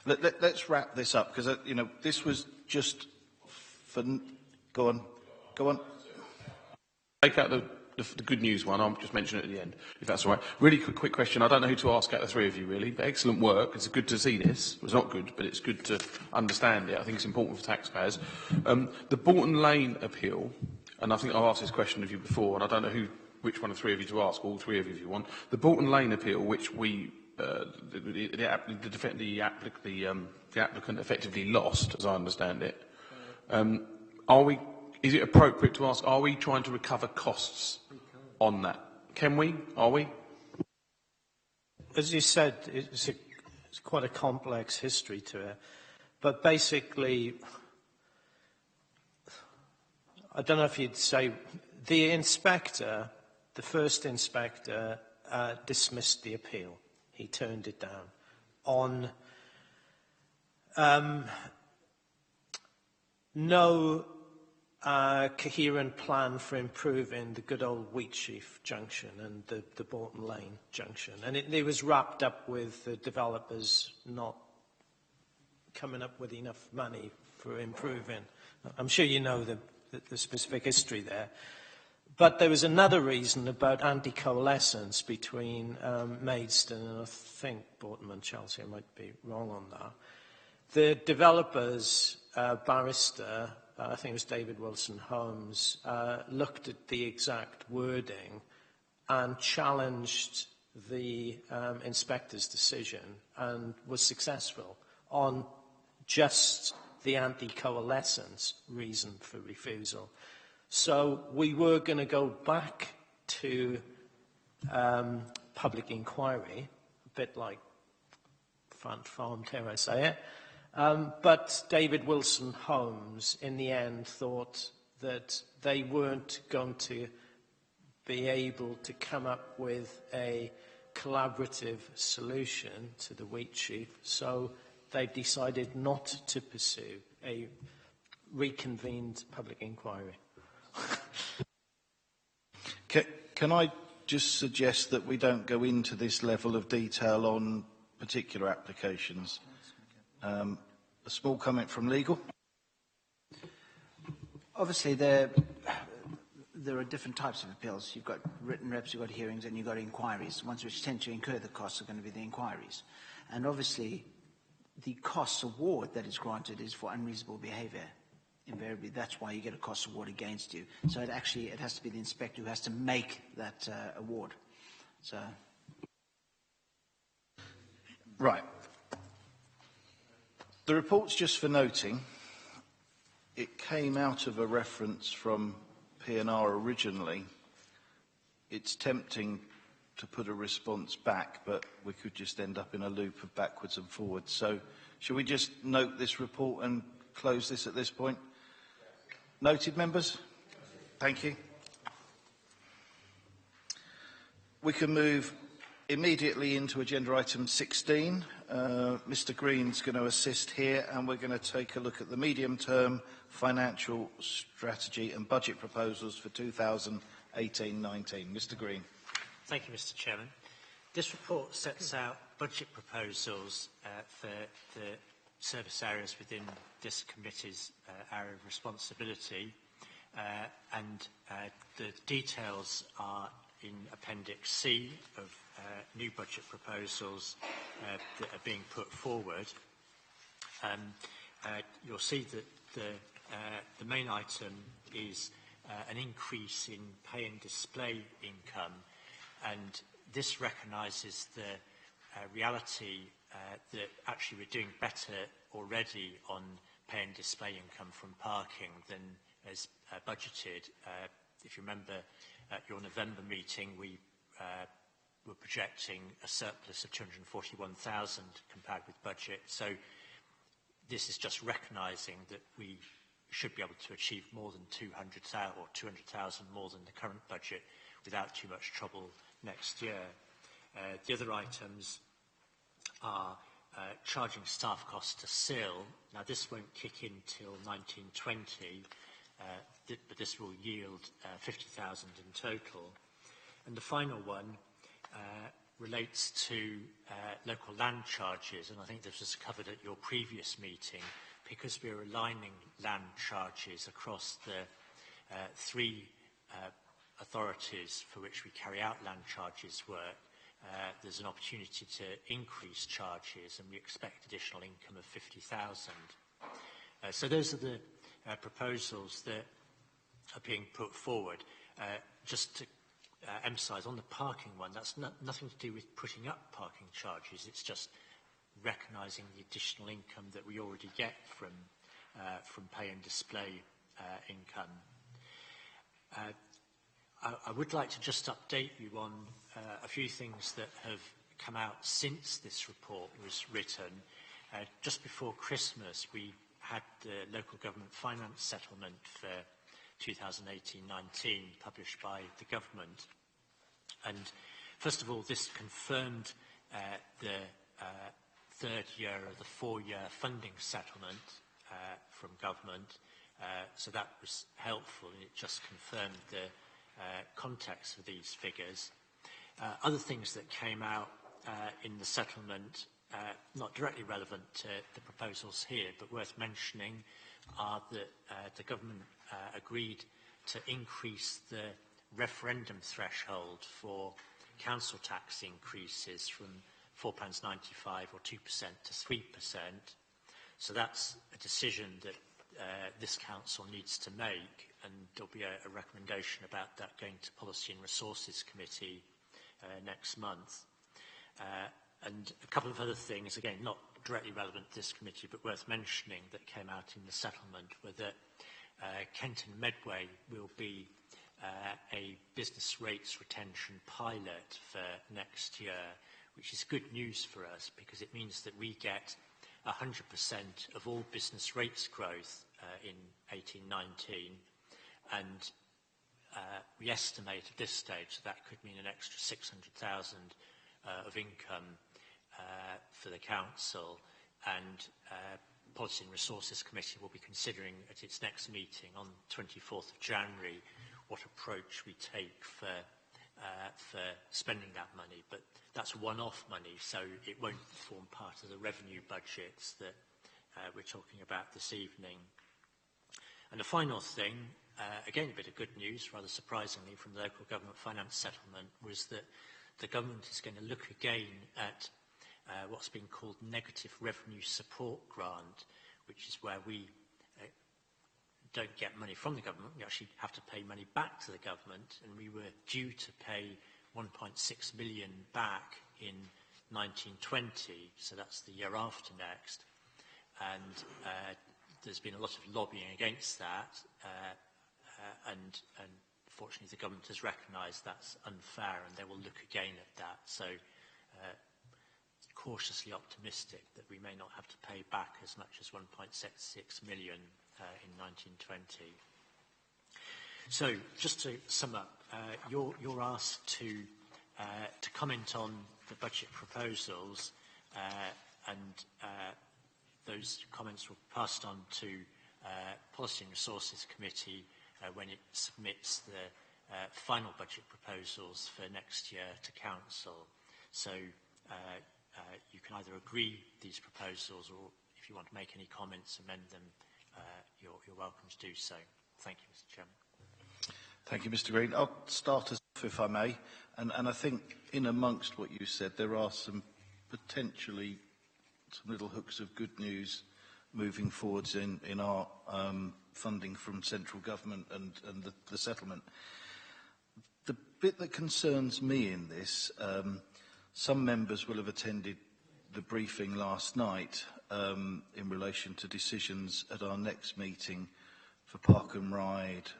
Let's wrap this up because this was just for. Go on. Take out the good news one. I'll just mention it at the end, if that's all right. Really quick question. I don't know who to ask out of the three of you, really, but excellent work. It's good to see this. It's not good, but it's good to understand it. I think it's important for taxpayers. The Bolton Lane appeal, and I think I've asked this question of you before, and I don't know which one of the three of you to ask, all three of you if you want. The Bolton Lane appeal, which the applicant effectively lost, as I understand it. Is it appropriate to ask, are we trying to recover costs on that? Can we? Are we? As you said, it's quite a complex history to it. But basically, I don't know if you'd say, the first inspector, dismissed the appeal. He turned it down on no coherent plan for improving the good old Wheatsheaf junction and the Bolton Lane junction. And it was wrapped up with the developers not coming up with enough money for improving. I'm sure you know the specific history there. But there was another reason about anti-coalescence between Maidstone and I think Bolton and Chelsea. I might be wrong on that. The developers, barrister, I think it was David Wilson Holmes, looked at the exact wording and challenged the inspector's decision and was successful on just the anti-coalescence reason for refusal. So we were going to go back to public inquiry, a bit like Front Farm, dare I say it. But David Wilson Holmes, in the end, thought that they weren't going to be able to come up with a collaborative solution to the wheat sheaf, so they decided not to pursue a reconvened public inquiry. Can I just suggest that we don't go into this level of detail on particular applications? A small comment from legal. Obviously, there are different types of appeals. You've got written reps, you've got hearings, and you've got inquiries. The ones which tend to incur the costs are going to be the inquiries. And obviously, the costs award that is granted is for unreasonable behaviour. Invariably, that's why you get a cost award against you. So it has to be the inspector who has to make that award. So, right. The report's just for noting. It came out of a reference from P&R originally. It's tempting to put a response back, but we could just end up in a loop of backwards and forwards. So shall we just note this report and close this at this point? Noted, members? Thank you. We can move immediately into agenda item 16. Mr. Green's going to assist here, and we're going to take a look at the medium-term financial strategy and budget proposals for 2018-19. Mr. Green. Thank you, Mr. Chairman. This report sets out budget proposals for the service areas within this committee's area of responsibility, and the details are in Appendix C of new budget proposals that are being put forward. You'll see that the main item is an increase in pay and display income, and this recognises the reality that actually we're doing better already on pay and display income from parking than as budgeted. If you remember at your November meeting, we were projecting a surplus of 241,000 compared with budget. So this is just recognising that we should be able to achieve more than 200,000 or 200,000 more than the current budget without too much trouble next year. The other items are charging staff costs to SIL. Now, this won't kick in till 1920, but this will yield 50,000 in total. And the final one relates to local land charges, and I think this was covered at your previous meeting, because we're aligning land charges across the three authorities for which we carry out land charges work. There's an opportunity to increase charges, and we expect additional income of 50,000. So those are the proposals that are being put forward. Just to emphasise, on the parking one, that's nothing to do with putting up parking charges. It's just recognising the additional income that we already get from pay and display income. I would like to just update you on a few things that have come out since this report was written. Just before Christmas, we had the local government finance settlement for 2018-19 published by the government. And first of all, this confirmed the third year of the four-year funding settlement from government. So that was helpful, and it just confirmed the context for these figures. Other things that came out in the settlement, not directly relevant to the proposals here, but worth mentioning, are that the government agreed to increase the referendum threshold for council tax increases from £4.95 or 2% to 3%. So that's a decision that this council needs to make, and there'll be a recommendation about that going to Policy and Resources Committee next month. And a couple of other things, again, not directly relevant to this committee, but worth mentioning, that came out in the settlement were that Kent and Medway will be a business rates retention pilot for next year, which is good news for us because it means that we get 100% of all business rates growth in 18-19, and we estimate at this stage that could mean an extra 600,000 of income for the council, and Policy and Resources Committee will be considering at its next meeting on 24th of January what approach we take for spending that money. But that's one-off money, so it won't form part of the revenue budgets that we're talking about this evening. And the final thing, again a bit of good news, rather surprisingly, from the local government finance settlement, was that the government is going to look again at what's been called negative revenue support grant, which is where we don't get money from the government, we actually have to pay money back to the government, and we were due to pay 1.6 million back in 1920, so that's the year after next. And there's been a lot of lobbying against that, and fortunately the government has recognised that's unfair, and they will look again at that. So cautiously optimistic that we may not have to pay back as much as 1.66 million in 1920. So, just to sum up, you're asked to comment on the budget proposals, and those comments will be passed on to Policy and Resources Committee when it submits the final budget proposals for next year to Council. So you can either agree these proposals, or if you want to make any comments, amend them, you're welcome to do so. Thank you, Mr. Chairman. Thank you, Mr. Green. I'll start us off, if I may. And I think in amongst what you said, there are some potentially some little hooks of good news moving forwards in our funding from central government and the settlement. The bit that concerns me in this, some members will have attended the briefing last night in relation to decisions at our next meeting for Park and Ride,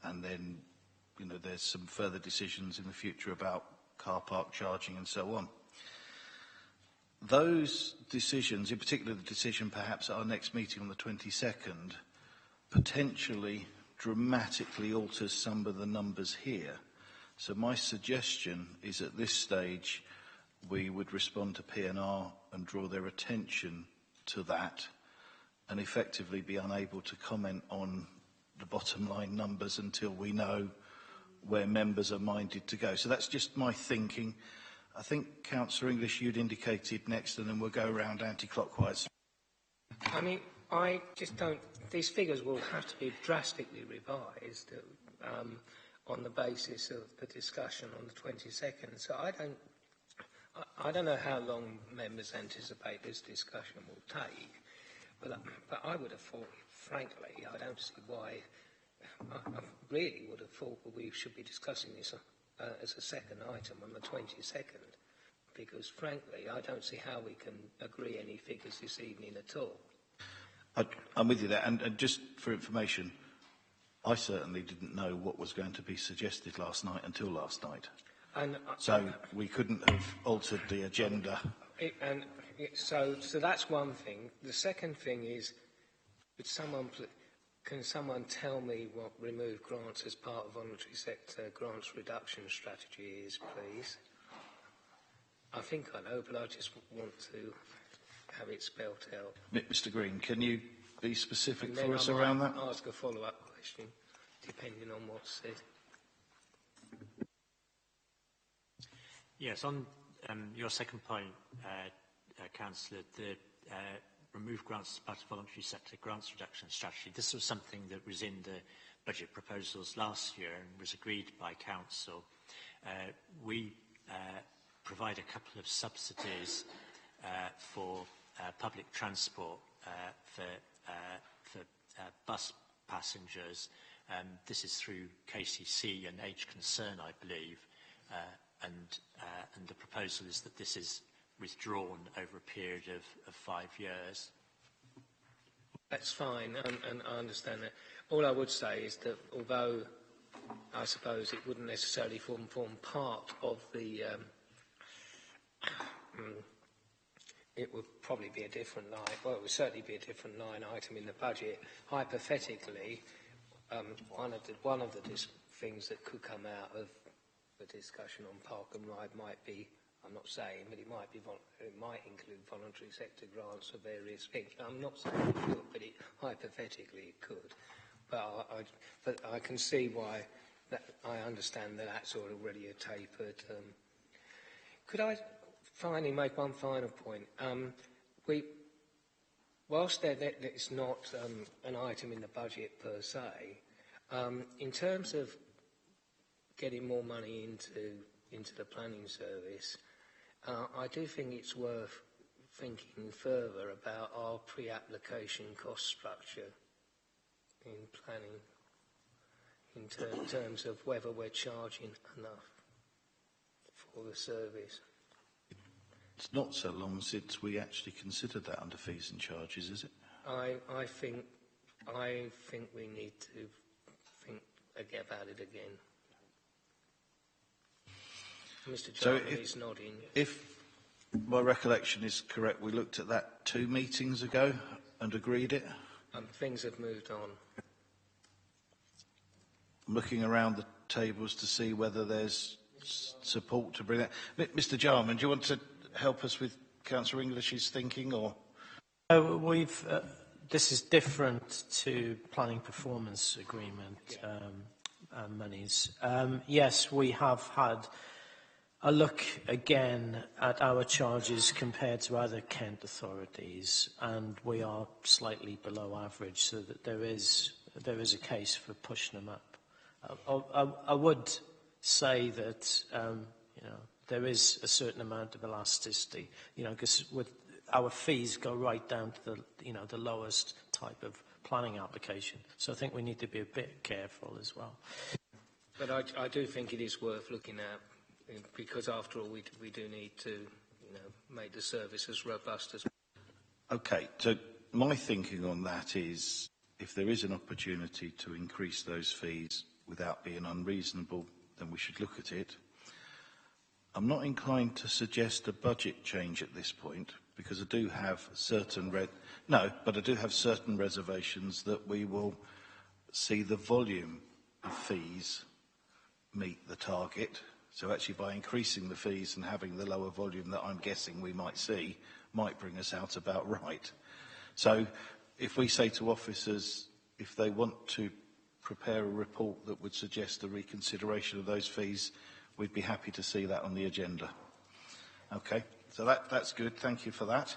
and then, you know, there's some further decisions in the future about car park charging and so on. Those decisions, in particular the decision perhaps at our next meeting on the 22nd, potentially dramatically alters some of the numbers here. So my suggestion is at this stage we would respond to P&R and draw their attention to that, and effectively be unable to comment on the bottom line numbers until we know where members are minded to go. So that's just my thinking. I think, Councillor English, you'd indicated next, and then we'll go around anti-clockwise. I mean, I just don't... These figures will have to be drastically revised on the basis of the discussion on the 22nd. So I don't know how long members anticipate this discussion will take, but I would have thought, frankly, I don't see why... I really would have thought that we should be discussing this as a second item on the 22nd, because, frankly, I don't see how we can agree any figures this evening at all. I'm with you there, and just for information, I certainly didn't know what was going to be suggested last night until last night. So we couldn't have altered the agenda. So that's one thing. The second thing is, can someone tell me what remove grants as part of voluntary sector grants reduction strategy is, please? I think I know, but I just want to have it spelt out. Mr. Green, can you be specific for us around that? Ask a follow-up question, depending on what's said. Yes, on your second point, Councillor, the remove grants as part of voluntary sector grants reduction strategy, this was something that was in the budget proposals last year and was agreed by Council. We provide a couple of subsidies for public transport for bus passengers. This is through KCC and Age Concern, I believe. and the proposal is that this is withdrawn over a period of 5 years. That's fine, and I understand that. All I would say is that although I suppose it wouldn't necessarily form part of the it would probably be a different line. Well, it would certainly be a different line item in the budget. Hypothetically, one of the things that could come out of the discussion on Park and Ride might be, I'm not saying, but it might include voluntary sector grants for various things. I'm not saying it could, but hypothetically it could. But I can see why. I understand that that's already a tapered. Could I finally make one final point? Whilst it's not an item in the budget per se, in terms of getting more money into the planning service, I do think it's worth thinking further about our pre-application cost structure in planning, in terms of whether we're charging enough for the service. It's not so long since we actually considered that under fees and charges, is it? I think we need to think about it again. Mr. Chairman is nodding. If my recollection is correct, we looked at that 2 meetings ago and agreed it. Things have moved on. I'm looking around the tables to see whether there's support to bring that. Mr. Jarman, do you want to help us with Councillor English's thinking, or? This is different to planning performance agreement monies. Yes, we have had a look again at our charges compared to other Kent authorities, and we are slightly below average, so that there is a case for pushing them up. I would say that there is a certain amount of elasticity, because with our fees go right down to the lowest type of planning application. So I think we need to be a bit careful as well. But I do think it is worth looking at, because after all, we do need to, make the service as robust as. Okay, so my thinking on that is, if there is an opportunity to increase those fees without being unreasonable, then we should look at it. I'm not inclined to suggest a budget change at this point, because I do have certain reservations that we will see the volume of fees meet the target. So actually, by increasing the fees and having the lower volume that I'm guessing we might see, might bring us out about right. So if we say to officers, if they want to prepare a report that would suggest a reconsideration of those fees, we'd be happy to see that on the agenda. Okay, so that's good. Thank you for that.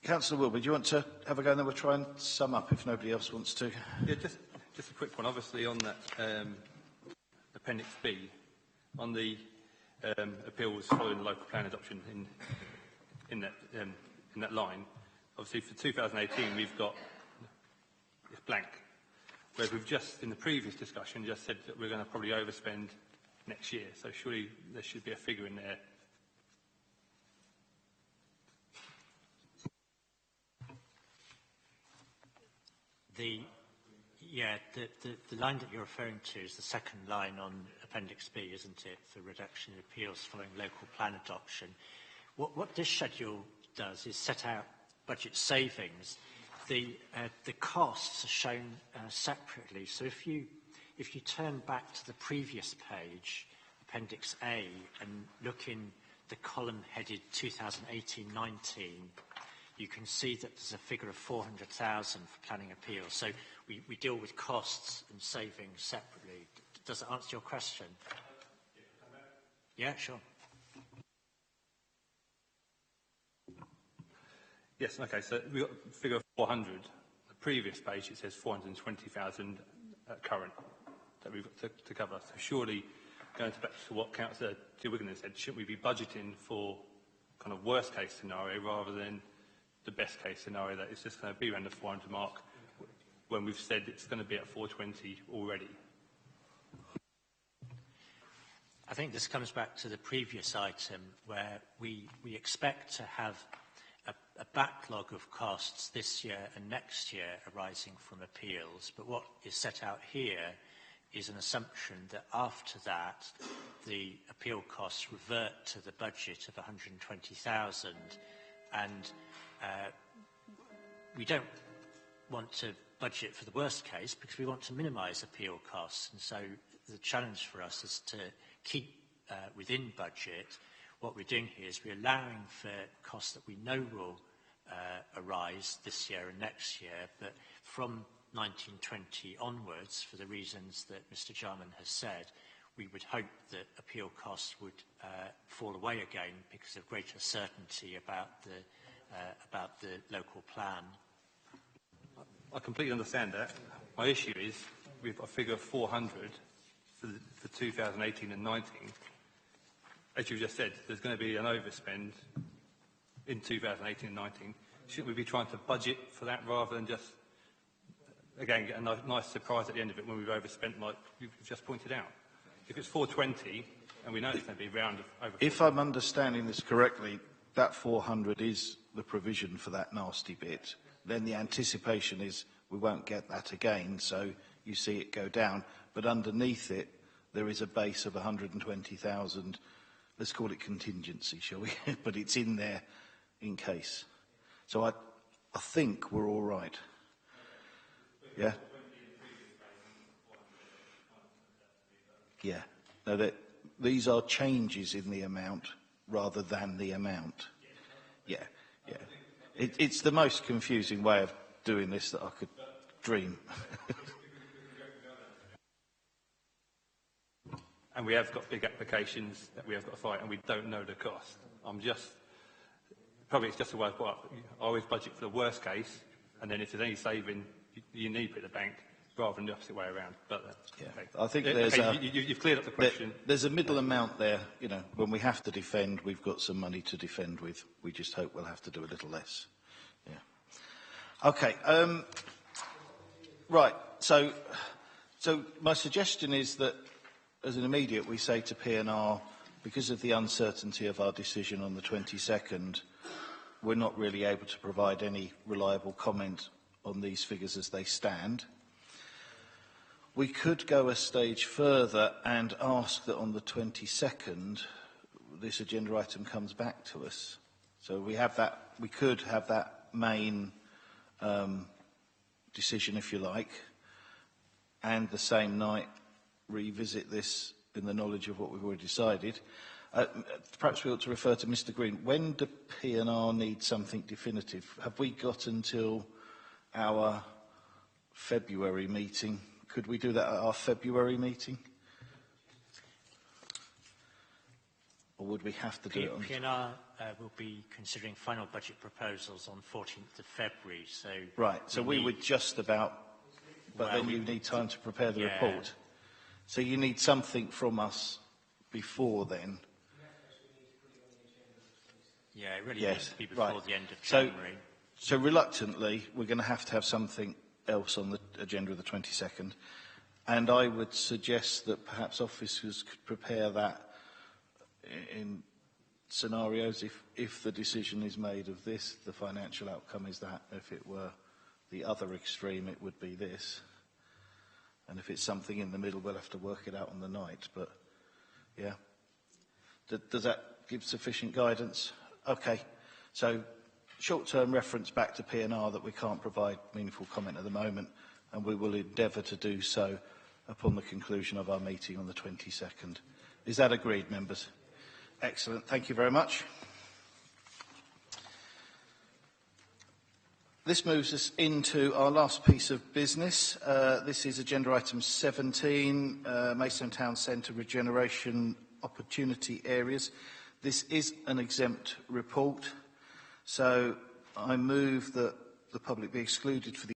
Councillor Wilby, do you want to have a go, and then we'll try and sum up if nobody else wants to? Yeah, just a quick one. Obviously, on that Appendix B, on the appeals following local plan adoption in that line, obviously for 2018 we've got it's blank, whereas we've just in the previous discussion just said that we're going to probably overspend next year. So surely there should be a figure in there. The line that you're referring to is the second line on Appendix B, isn't it, for reduction in appeals following local plan adoption. What this schedule does is set out budget savings. The costs are shown separately. So if you turn back to the previous page, Appendix A, and look in the column headed 2018-19, you can see that there's a figure of 400,000 for planning appeals. So we deal with costs and savings separately. Does that answer your question? Yeah, sure. Yes, okay, so we've got a figure of 400. The previous page, it says 420,000 current that we've got to cover. So surely, going back to what Councillor Wigan said, shouldn't we be budgeting for kind of worst case scenario rather than the best case scenario that it's just going to be around the 400 mark when we've said it's going to be at 420 already? I think this comes back to the previous item where we expect to have a backlog of costs this year and next year arising from appeals, but what is set out here is an assumption that after that the appeal costs revert to the budget of 120,000, and we don't want to budget for the worst case because we want to minimise appeal costs, and so the challenge for us is to keep within budget. What we're doing here is we're allowing for costs that we know will arise this year and next year, but from 1920 onwards, for the reasons that Mr. Jarman has said, we would hope that appeal costs would fall away again because of greater certainty about the local plan. I completely understand that. My issue is we've got a figure of 400 for 2018 and 19. As you just said, there's going to be an overspend in 2018 and 19. Shouldn't we be trying to budget for that rather than just, again, get a nice surprise at the end of it when we've overspent like you've just pointed out? If it's 420 and we know it's going to be round over... If I'm understanding this correctly, that 400 is the provision for that nasty bit. Then the anticipation is we won't get that again, so you see it go down. But underneath it, there is a base of 120,000. Let's call it contingency, shall we? But it's in there in case. So I think we're all right. Yeah? Yeah. No, these are changes in the amount rather than the amount. Yeah, yeah. It's the most confusing way of doing this that I could dream. And we have got big applications that we have got to fight, and we don't know the cost. Probably it's just a way of, I always budget for the worst case, and then if there's any saving, you need to put the bank, rather than the opposite way around. But yeah. Okay. I think there's you've cleared up the question. There's a middle amount there. You know, when we have to defend, we've got some money to defend with. We just hope we'll have to do a little less. Yeah. Okay. Right. So my suggestion is that, as an immediate, we say to P&R, because of the uncertainty of our decision on the 22nd, we're not really able to provide any reliable comment on these figures as they stand. We could go a stage further and ask that on the 22nd, this agenda item comes back to us. So we could have that main decision, if you like, and the same night revisit this in the knowledge of what we've already decided. Perhaps we ought to refer to Mr. Green. When do P&R need something definitive? Have we got until our February meeting? Could we do that at our February meeting? Or would we have to do it on... P&R will be considering final budget proposals on 14th of February, so... Right, so we would just about... But then you need time to prepare the report. So you need something from us before then. Yeah, it really needs to be before the end of January. So reluctantly, we're going to have something else on the agenda of the 22nd. And I would suggest that perhaps officers could prepare that in scenarios. If the decision is made of this, the financial outcome is that. If it were the other extreme, it would be this. And if it's something in the middle, we'll have to work it out on the night. But, yeah. Does that give sufficient guidance? Okay. So, short-term reference back to P&R that we can't provide meaningful comment at the moment, and we will endeavour to do so upon the conclusion of our meeting on the 22nd. Is that agreed, members? Excellent. Thank you very much. This moves us into our last piece of business. This is agenda item 17, Maidstone Town Centre Regeneration Opportunity Areas. This is an exempt report, so I move that the public be excluded for the